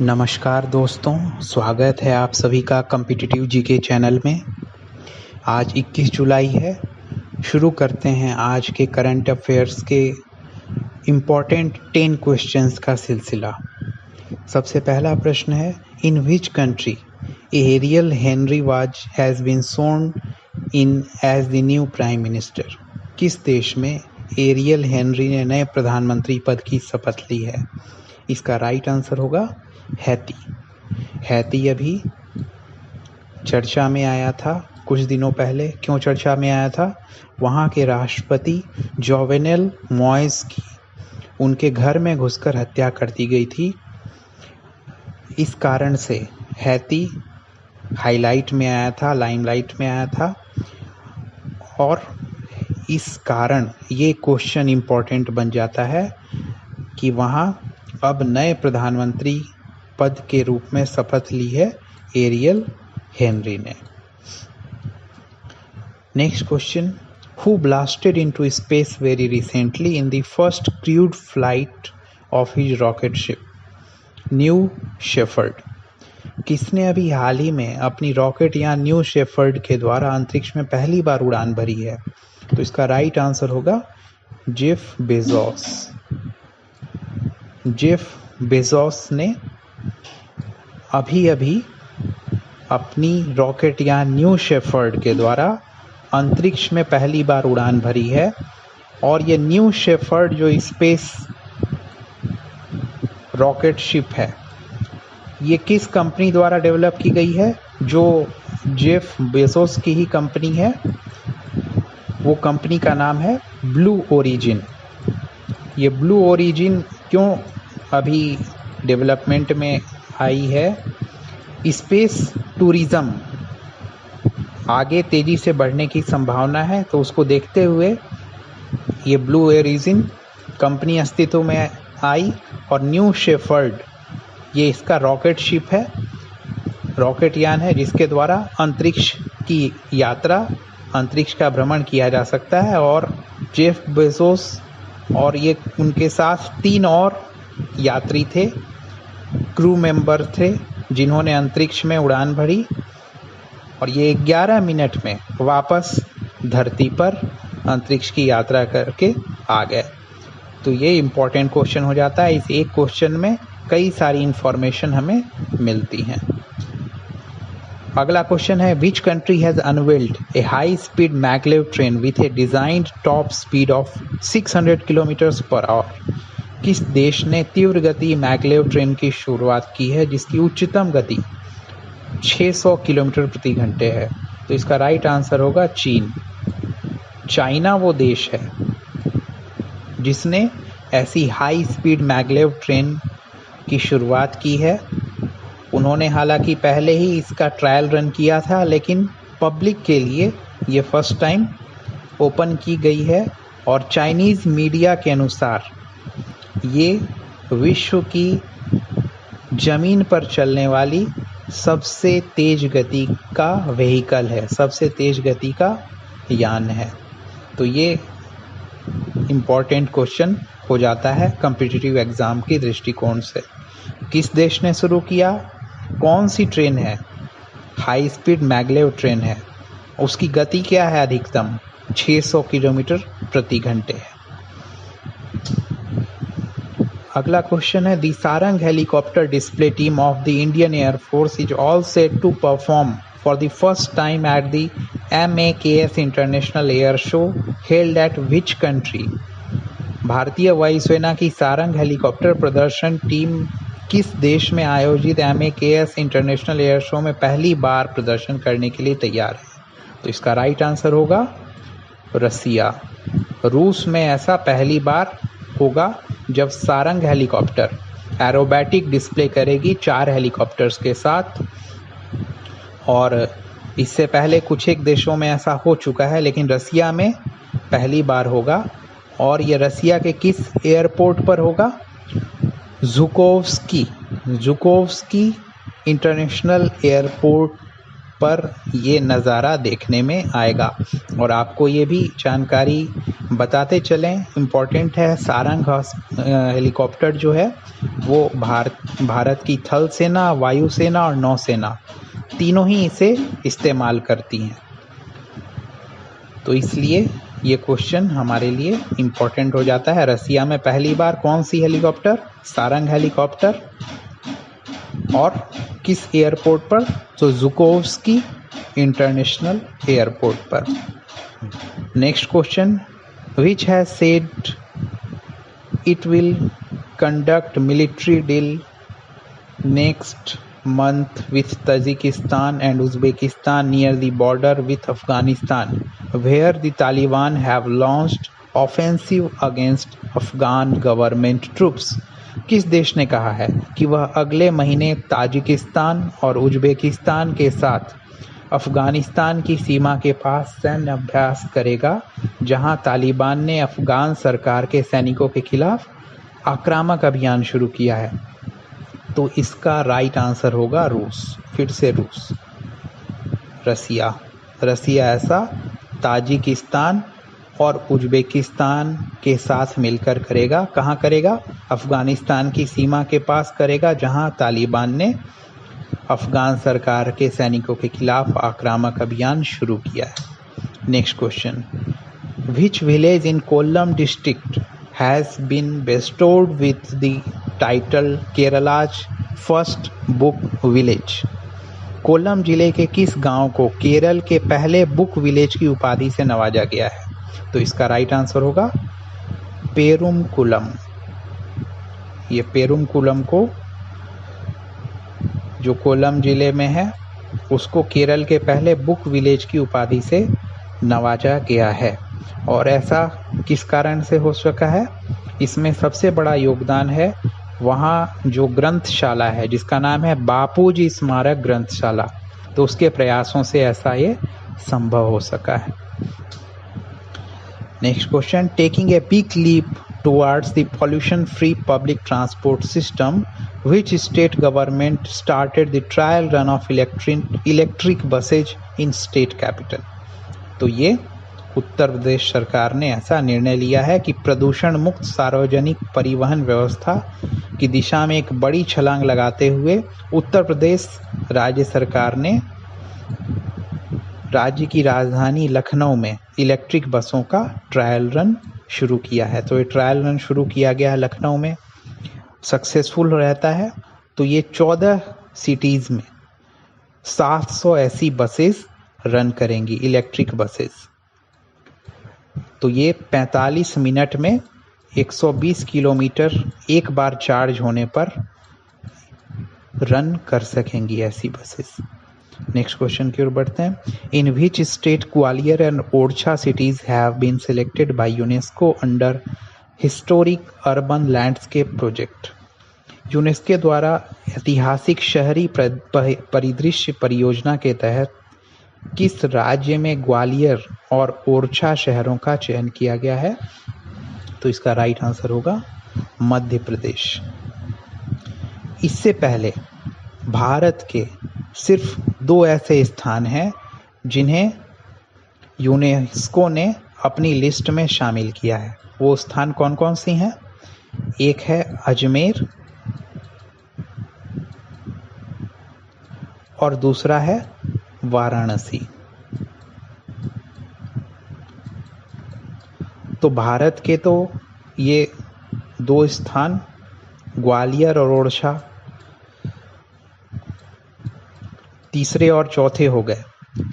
नमस्कार दोस्तों, स्वागत है आप सभी का कॉम्पिटिटिव जीके चैनल में। आज 21 जुलाई है। शुरू करते हैं आज के करंट अफेयर्स के इम्पॉर्टेंट 10 क्वेश्चंस का सिलसिला। सबसे पहला प्रश्न है, in which country Ariel Henry has been sworn in as the new prime minister. किस देश में एरियल हेनरी ने नए प्रधानमंत्री पद की शपथ ली है? इसका राइट आंसर होगा हैती। हैती अभी चर्चा में आया था कुछ दिनों पहले। क्यों चर्चा में आया था? वहाँ के राष्ट्रपति जोवेनेल मोइस की उनके घर में घुसकर हत्या कर दी गई थी। इस कारण से हैती हाईलाइट में आया था, लाइमलाइट में आया था, और इस कारण ये क्वेश्चन इम्पोर्टेंट बन जाता है कि वहाँ अब नए प्रधानमंत्री पद के रूप में शपथ ली है एरियल हेनरी ने। Next question, who blasted into space very recently in the first crude flight of his rocket ship new shepherd. किसने अभी हाल ही में अपनी रॉकेट या न्यू शेफर्ड के द्वारा अंतरिक्ष में पहली बार उड़ान भरी है? तो इसका राइट आंसर होगा जेफ बेजोस। जेफ बेजोस ने अभी अपनी रॉकेट या न्यू शेफर्ड के द्वारा अंतरिक्ष में पहली बार उड़ान भरी है। और ये न्यू शेफर्ड जो स्पेस रॉकेट शिप है, ये किस कंपनी द्वारा डेवलप की गई है? जो जेफ बेजोस की ही कंपनी है। वो कंपनी का नाम है ब्लू ओरिजिन। ये ब्लू ओरिजिन क्यों अभी डेवलपमेंट में आई है? स्पेस टूरिज्म आगे तेजी से बढ़ने की संभावना है, तो उसको देखते हुए ये ब्लू ओरिजिन कंपनी अस्तित्व में आई। और न्यू शेफर्ड ये इसका रॉकेट शिप है, रॉकेट यान है, जिसके द्वारा अंतरिक्ष की यात्रा, अंतरिक्ष का भ्रमण किया जा सकता है। और जेफ बेजोस और ये उनके साथ 3 और यात्री थे, क्रू मेंबर थे, जिन्होंने अंतरिक्ष में उड़ान भरी। और ये 11 मिनट में वापस धरती पर अंतरिक्ष की यात्रा करके आ गए। तो ये इम्पोर्टेंट क्वेश्चन हो जाता है। इस एक क्वेश्चन में कई सारी इंफॉर्मेशन हमें मिलती हैं। अगला क्वेश्चन है, which country has unveiled A high speed maglev train with A designed top speed of 600 kilometre per hour. किस देश ने तीव्र गति मैगलेव ट्रेन की शुरुआत की है, जिसकी उच्चतम गति 600 किलोमीटर प्रति घंटे है? तो इसका राइट आंसर होगा चीन। चाइना वो देश है जिसने ऐसी हाई स्पीड मैगलेव ट्रेन की शुरुआत की है। उन्होंने हालांकि पहले ही इसका ट्रायल रन किया था, लेकिन पब्लिक के लिए ये फर्स्ट टाइम ओपन की गई है। और चाइनीज़ मीडिया के अनुसार ये विश्व की जमीन पर चलने वाली सबसे तेज गति का व्हीकल है, सबसे तेज गति का यान है। तो ये इम्पोर्टेंट क्वेश्चन हो जाता है कॉम्पिटिटिव एग्जाम की दृष्टिकोण से। किस देश ने शुरू किया? कौन सी ट्रेन है? हाई स्पीड मैगलेव ट्रेन है। उसकी गति क्या है? अधिकतम 600 किलोमीटर प्रति घंटे है। अगला क्वेश्चन है, the Sarang helicopter display team of the Indian air force is all set to perform for the first time at the MAKS international air show held at which country. भारतीय वायुसेना की सारंग हेलीकॉप्टर प्रदर्शन टीम किस देश में आयोजित MAKS इंटरनेशनल एयर शो में पहली बार प्रदर्शन करने के लिए तैयार है? तो इसका राइट आंसर होगा रसिया। रूस में ऐसा पहली बार होगा जब सारंग हेलीकॉप्टर एरोबैटिक डिस्प्ले करेगी 4 हेलीकॉप्टर्स के साथ। और इससे पहले कुछ एक देशों में ऐसा हो चुका है, लेकिन रसिया में पहली बार होगा। और ये रसिया के किस एयरपोर्ट पर होगा? जुकोव्स्की इंटरनेशनल एयरपोर्ट पर ये नज़ारा देखने में आएगा। और आपको ये भी जानकारी बताते चलें, इम्पोर्टेंट है, सारंग हेलीकॉप्टर जो है वो भारत की थल सेना, वायुसेना और नौसेना तीनों ही इसे इस्तेमाल करती हैं। तो इसलिए ये क्वेश्चन हमारे लिए इम्पोर्टेंट हो जाता है। रसिया में पहली बार कौन सी हेलीकॉप्टर? सारंग हेलीकॉप्टर। और किस एयरपोर्ट पर? तो ज़ुकोव्स्की इंटरनेशनल एयरपोर्ट पर। Next question, which has said it will conduct military deal next month with Tajikistan and Uzbekistan near the border with Afghanistan, where the Taliban have launched offensive against Afghan government troops. किस देश ने कहा है कि वह अगले महीने Tajikistan और उज्बेकिस्तान के साथ अफगानिस्तान की सीमा के पास सैन्य अभ्यास करेगा, जहां तालिबान ने अफगान सरकार के सैनिकों के खिलाफ आक्रामक अभियान शुरू किया है? तो इसका राइट आंसर होगा रूस। फिर से रूस, रसिया ऐसा ताजिकिस्तान और उज्बेकिस्तान के साथ मिलकर करेगा। कहाँ करेगा? अफगानिस्तान की सीमा के पास करेगा, जहां तालिबान ने अफगान सरकार के सैनिकों के खिलाफ आक्रामक अभियान शुरू किया है। Next question, which village in Kollam district has been bestowed with the title Kerala's first book village? Kollam जिले के किस गांव को केरल के पहले बुक विलेज की उपाधि से नवाजा गया है? तो इसका राइट आंसर होगा पेरुमकुलम। ये पेरुमकुलम को, जो कोल्लम जिले में है, उसको केरल के पहले बुक विलेज की उपाधि से नवाजा गया है। और ऐसा किस कारण से हो सका है? इसमें सबसे बड़ा योगदान है वहाँ जो ग्रंथशाला है जिसका नाम है बापूजी स्मारक ग्रंथशाला, तो उसके प्रयासों से ऐसा ये संभव हो सका है। Next question, taking a big leap towards the pollution free public transport system, which state government started the trial run of electric buses in state capital? तो ये उत्तर प्रदेश सरकार ने ऐसा निर्णय लिया है कि प्रदूषण मुक्त सार्वजनिक परिवहन व्यवस्था की दिशा में एक बड़ी छलांग लगाते हुए उत्तर प्रदेश राज्य सरकार ने राज्य की राजधानी लखनऊ में इलेक्ट्रिक बसों का ट्रायल रन शुरू किया है। तो ये ट्रायल रन शुरू किया गया है लखनऊ में, सक्सेसफुल रहता है तो ये 14 सिटीज़ में 700 ऐसी बसेस रन करेंगी, इलेक्ट्रिक बसेस। तो ये 45 मिनट में 120 किलोमीटर एक बार चार्ज होने पर रन कर सकेंगी ऐसी बसेस। नेक्स्ट क्वेश्चन की ओर बढ़ते हैं, in which state Gwalior and Orchha cities have been selected by UNESCO under historic urban landscape project? UNESCO द्वारा ऐतिहासिक शहरी परिदृश्य परियोजना के तहत किस राज्य में ग्वालियर और ओरछा शहरों का चयन किया गया है? तो इसका राइट आंसर होगा मध्य प्रदेश। इससे पहले भारत के सिर्फ 2 ऐसे स्थान हैं जिन्हें यूनेस्को ने अपनी लिस्ट में शामिल किया है। वो स्थान कौन कौन सी हैं? एक है अजमेर और दूसरा है वाराणसी। तो भारत के तो ये 2 स्थान ग्वालियर और ओरछा तीसरे और चौथे हो गए,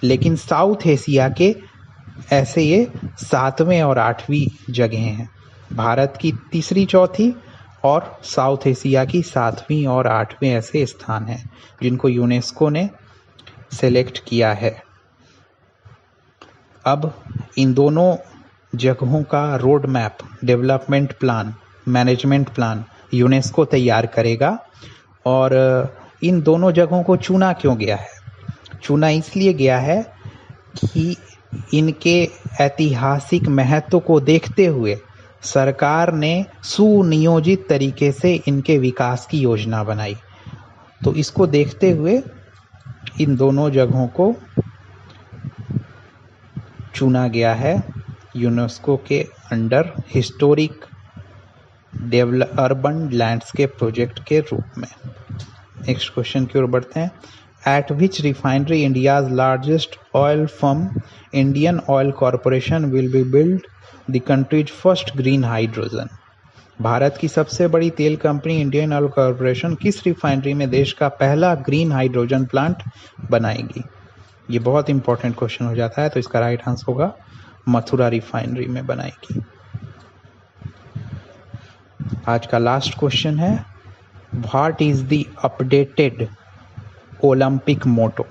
लेकिन साउथ एशिया के ऐसे ये 7वें और 8वीं जगह हैं। भारत की तीसरी, चौथी और साउथ एशिया की 7वीं और 8वें ऐसे स्थान हैं जिनको यूनेस्को ने सेलेक्ट किया है। अब इन दोनों जगहों का road map, development plan, management plan UNESCO तैयार करेगा। और इन दोनों जगहों को चुना क्यों गया है? चुना इसलिए गया है कि इनके ऐतिहासिक महत्व को देखते हुए सरकार ने सुनियोजित तरीके से इनके विकास की योजना बनाई। तो इसको देखते हुए इन दोनों जगहों को चुना गया है यूनेस्को के under historic urban landscape project के रूप में। नेक्स्ट क्वेश्चन की ओर बढ़ते हैं। Eight which refinery India's largest oil firm Indian oil corporation will be build the countries first green hydrogen. Bharat की सबसे बड़ी तेल कंपनी इंडियन ऑयल कॉरपोरेशन किस रिफाइनरी में देश का पहला ग्रीन हाइड्रोजन प्लांट बनाएगी? ये बहुत इंपॉर्टेंट क्वेश्चन हो जाता है, तो इसका राइट आंसर होगा मथुरा रिफाइनरी में बनाएगी। आज का लास्ट क्वेश्चन है, what is the updated Olympic motto?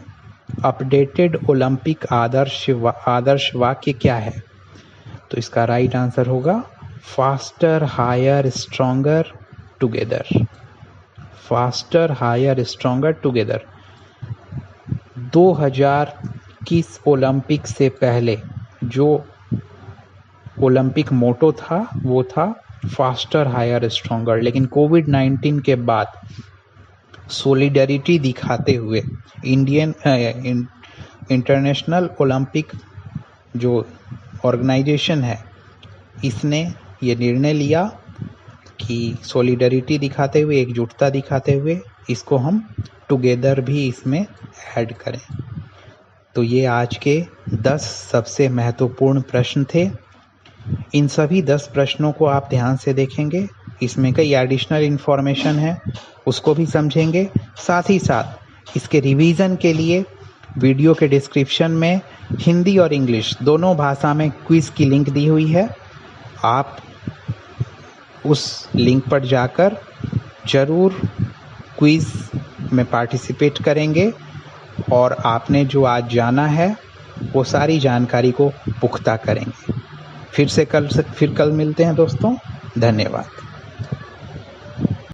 Updated Olympic आदर्श वाक्य क्या है? तो इसका राइट आंसर होगा faster higher stronger together. Faster higher stronger together. 2021 Olympic से पहले जो ओलंपिक मोटो था वो था फास्टर हायर स्ट्रॉन्गर, लेकिन कोविड-19 के बाद सॉलिडरिटी दिखाते हुए इंडियन इंटरनेशनल ओलंपिक जो ऑर्गेनाइजेशन है इसने ये निर्णय लिया कि सॉलिडरिटी दिखाते हुए, एकजुटता दिखाते हुए इसको हम टुगेदर भी इसमें ऐड करें। तो ये आज के 10 सबसे महत्वपूर्ण प्रश्न थे। इन सभी 10 प्रश्नों को आप ध्यान से देखेंगे, इसमें कई एडिशनल इन्फॉर्मेशन है उसको भी समझेंगे। साथ ही साथ इसके रिवीजन के लिए वीडियो के डिस्क्रिप्शन में हिंदी और इंग्लिश दोनों भाषा में क्विज की लिंक दी हुई है। आप उस लिंक पर जाकर जरूर क्विज में पार्टिसिपेट करेंगे और आपने जो आज जाना है वो सारी जानकारी को पुख्ता करेंगे। फिर कल मिलते हैं दोस्तों। धन्यवाद।